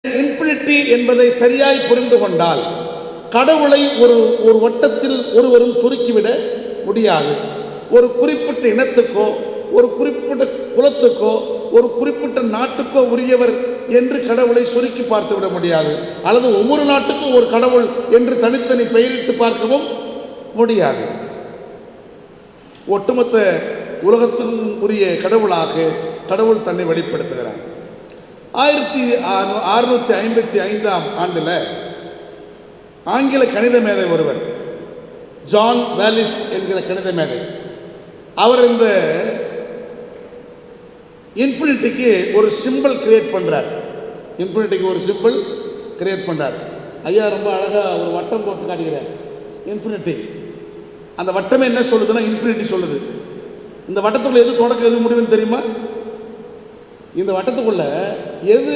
Infinity என்பதை சரியாய் புரிந்து கொண்டால் கடவுளை ஒரு வட்டத்தில் ஒருவரும் சுருக்கிவிட முடியாது. ஒரு குறிப்பிட்ட இனத்துக்கோ ஒரு குறிப்பிட்ட குலத்துக்கோ ஒரு குறிப்பிட்ட நாட்டுக்கோ உரியவர் என்று கடவுளை சுருக்கி பார்த்து விட முடியாது. அல்லது ஒவ்வொரு நாட்டுக்கும் ஒரு கடவுள் என்று தனித்தனி பெயரிட்டு பார்க்கவும் முடியாது. ஒட்டுமொத்த உலகத்துக்கும் உரிய கடவுளாக கடவுள் தன்னை வெளிப்படுத்துகிறார். 1655 ஆண்டில் ஆங்கில கணித மேதை ஒருவர், ஜான் வேலிஸ் என்கிற கணித மேதை, அவர் இந்த இன்ஃபினிட்டிக்கு ஒரு சிம்பிள் கிரியேட் பண்ணுறார். இன்ஃபினிட்டிக்கு ஒரு சிம்பிள் கிரியேட் பண்ணுறார். ஐயா ரொம்ப அழகாக ஒரு வட்டம் போட்டு காட்டுகிறார். இன்ஃபினிட்டி, அந்த வட்டமே என்ன சொல்லுதுன்னா இன்ஃபினிட்டி சொல்லுது. இந்த வட்டத்துக்குள்ள எது தொடக்கம் எது முடிவுன்னு தெரியுமா? இந்த வட்டத்துக்குள்ள எது